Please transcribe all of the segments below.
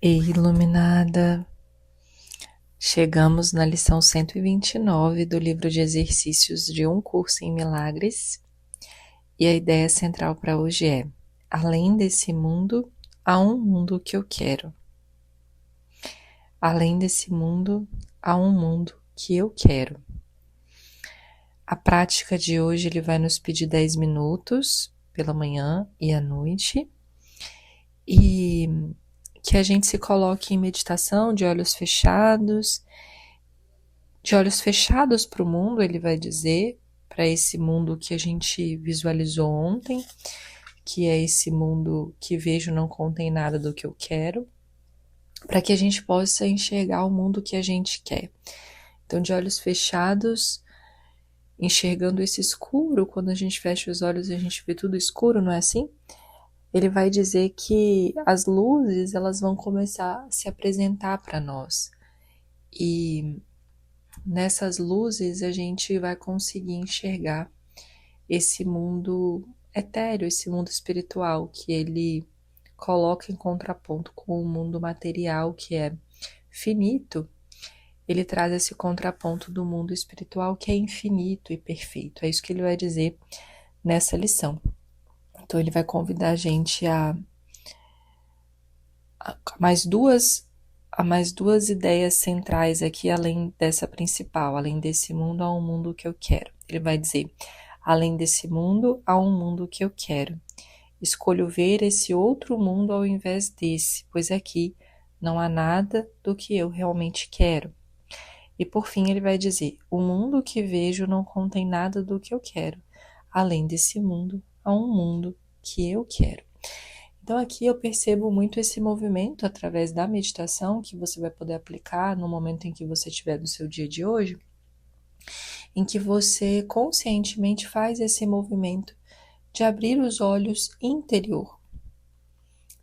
E iluminada, chegamos na lição 129 do livro de exercícios de Um Curso em Milagres. E a ideia central para hoje é: além desse mundo, há um mundo que eu quero. Além desse mundo, há um mundo que eu quero. A prática de hoje ele vai nos pedir 10 minutos pela manhã e à noite. E que a gente se coloque em meditação de olhos fechados. De olhos fechados para o mundo, ele vai dizer, para esse mundo que a gente visualizou ontem, que é esse mundo que vejo não contém nada do que eu quero, para que a gente possa enxergar o mundo que a gente quer. Então, de olhos fechados, enxergando esse escuro, quando a gente fecha os olhos a gente vê tudo escuro, não é assim? Ele vai dizer que as luzes elas vão começar a se apresentar para nós. E nessas luzes a gente vai conseguir enxergar esse mundo etéreo, esse mundo espiritual que ele coloca em contraponto com o mundo material que é finito. Ele traz esse contraponto do mundo espiritual que é infinito e perfeito. É isso que ele vai dizer nessa lição. Então ele vai convidar a gente a mais duas ideias centrais aqui, além dessa principal, além desse mundo, há um mundo que eu quero. Ele vai dizer: além desse mundo, há um mundo que eu quero. Escolho ver esse outro mundo ao invés desse, pois aqui não há nada do que eu realmente quero. E por fim ele vai dizer: o mundo que vejo não contém nada do que eu quero. Além desse mundo, há um mundo que eu quero. Então aqui eu percebo muito esse movimento através da meditação que você vai poder aplicar no momento em que você estiver no seu dia de hoje, em que você conscientemente faz esse movimento de abrir os olhos interior.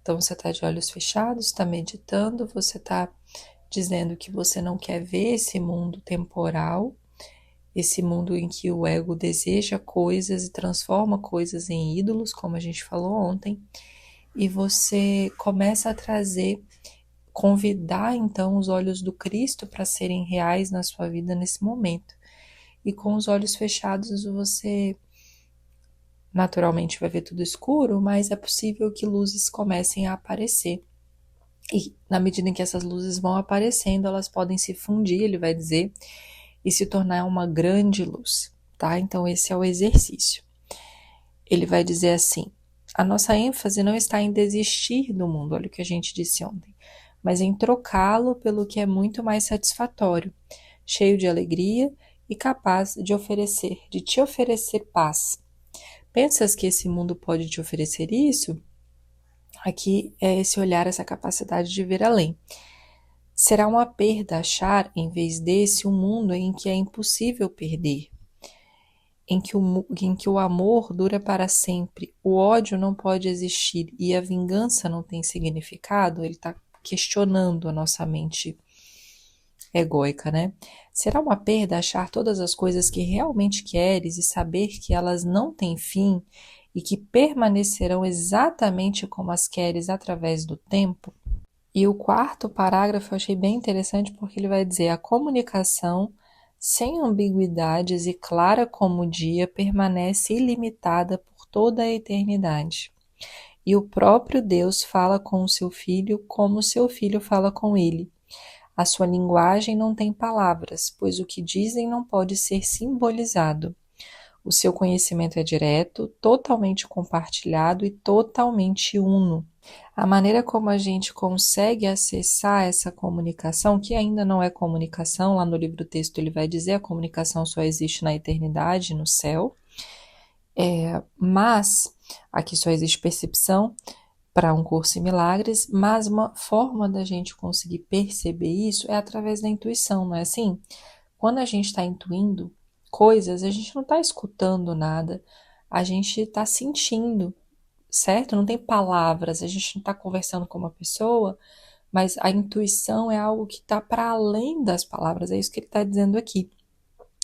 Então você está de olhos fechados, está meditando, você está dizendo que você não quer ver esse mundo temporal, esse mundo em que o ego deseja coisas e transforma coisas em ídolos, como a gente falou ontem, e você começa a convidar então os olhos do Cristo para serem reais na sua vida nesse momento. E com os olhos fechados você naturalmente vai ver tudo escuro, mas é possível que luzes comecem a aparecer. E na medida em que essas luzes vão aparecendo, elas podem se fundir, ele vai dizer, e se tornar uma grande luz, tá? Então esse é o exercício. Ele vai dizer assim: a nossa ênfase não está em desistir do mundo, olha o que a gente disse ontem, mas em trocá-lo pelo que é muito mais satisfatório, cheio de alegria e capaz de te oferecer paz. Pensas que esse mundo pode te oferecer isso? Aqui é esse olhar, essa capacidade de ver além. Será uma perda achar, em vez desse, um mundo em que é impossível perder, em que o amor dura para sempre, o ódio não pode existir e a vingança não tem significado? Ele está questionando a nossa mente egóica, né? Será uma perda achar todas as coisas que realmente queres e saber que elas não têm fim e que permanecerão exatamente como as queres através do tempo? E o quarto parágrafo eu achei bem interessante porque ele vai dizer: a comunicação sem ambiguidades e clara como o dia permanece ilimitada por toda a eternidade. E o próprio Deus fala com o seu filho como o seu filho fala com ele. A sua linguagem não tem palavras, pois o que dizem não pode ser simbolizado. O seu conhecimento é direto, totalmente compartilhado e totalmente uno. A maneira como a gente consegue acessar essa comunicação, que ainda não é comunicação, lá no livro texto ele vai dizer a comunicação só existe na eternidade, no céu, mas aqui só existe percepção para um curso em milagres, mas uma forma da gente conseguir perceber isso é através da intuição, não é assim? Quando a gente está intuindo coisas, a gente não está escutando nada, a gente está sentindo, certo? Não tem palavras, a gente não está conversando com uma pessoa, mas a intuição é algo que está para além das palavras, é isso que ele está dizendo aqui.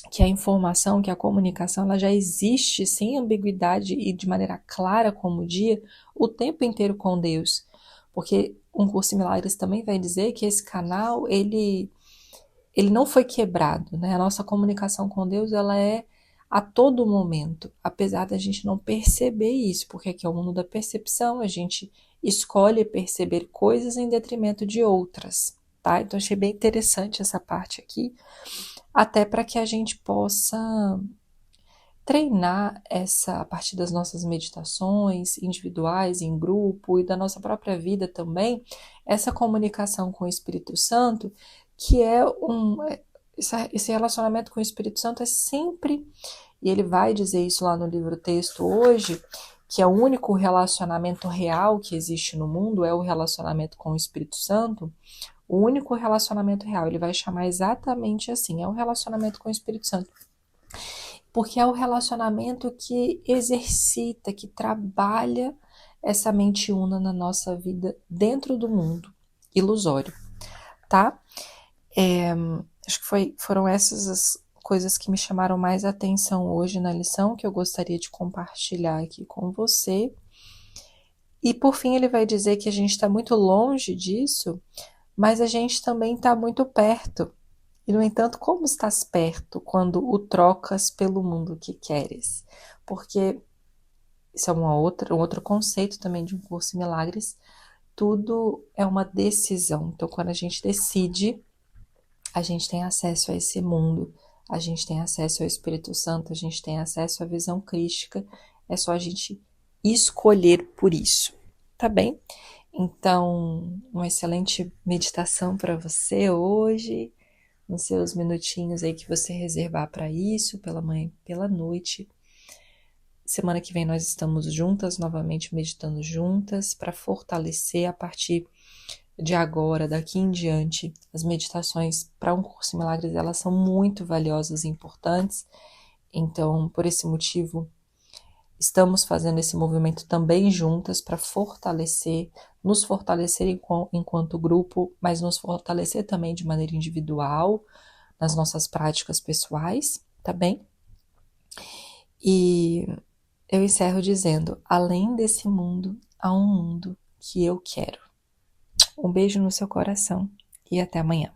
Que a informação, que a comunicação, ela já existe sem ambiguidade e de maneira clara como o dia, o tempo inteiro com Deus. Porque Um Curso em Milagres também vai dizer que esse canal, ele não foi quebrado, né? A nossa comunicação com Deus, ela é a todo momento, apesar da gente não perceber isso, porque aqui é o mundo da percepção, a gente escolhe perceber coisas em detrimento de outras, tá? Então achei bem interessante essa parte aqui, até para que a gente possa treinar essa a partir das nossas meditações individuais, em grupo e da nossa própria vida também, essa comunicação com o Espírito Santo, que é esse relacionamento com o Espírito Santo é sempre, e ele vai dizer isso lá no livro texto hoje, que é o único relacionamento real que existe no mundo, é o relacionamento com o Espírito Santo, o único relacionamento real, ele vai chamar exatamente assim, é o relacionamento com o Espírito Santo. Porque é o relacionamento que exercita, que trabalha essa mente una na nossa vida dentro do mundo ilusório, tá? Acho que foram essas as coisas que me chamaram mais atenção hoje na lição, que eu gostaria de compartilhar aqui com você. E por fim ele vai dizer que a gente está muito longe disso, mas a gente também está muito perto. E, no entanto, como estás perto quando o trocas pelo mundo que queres? Porque isso é um outro conceito também de Um Curso em Milagres. Tudo é uma decisão. Então, quando a gente decide, a gente tem acesso a esse mundo, a gente tem acesso ao Espírito Santo, a gente tem acesso à visão crística. É só a gente escolher por isso, tá bem? Então, uma excelente meditação para você hoje, nos seus minutinhos aí que você reservar para isso, pela manhã e pela noite. Semana que vem nós estamos juntas, novamente meditando juntas, para fortalecer a partir de agora, daqui em diante, as meditações para Um Curso em Milagres, elas são muito valiosas e importantes. Então, por esse motivo, estamos fazendo esse movimento também juntas para fortalecer, nos fortalecer enquanto grupo, mas nos fortalecer também de maneira individual, nas nossas práticas pessoais, tá bem? E eu encerro dizendo, além desse mundo, há um mundo que eu quero. Um beijo no seu coração e até amanhã.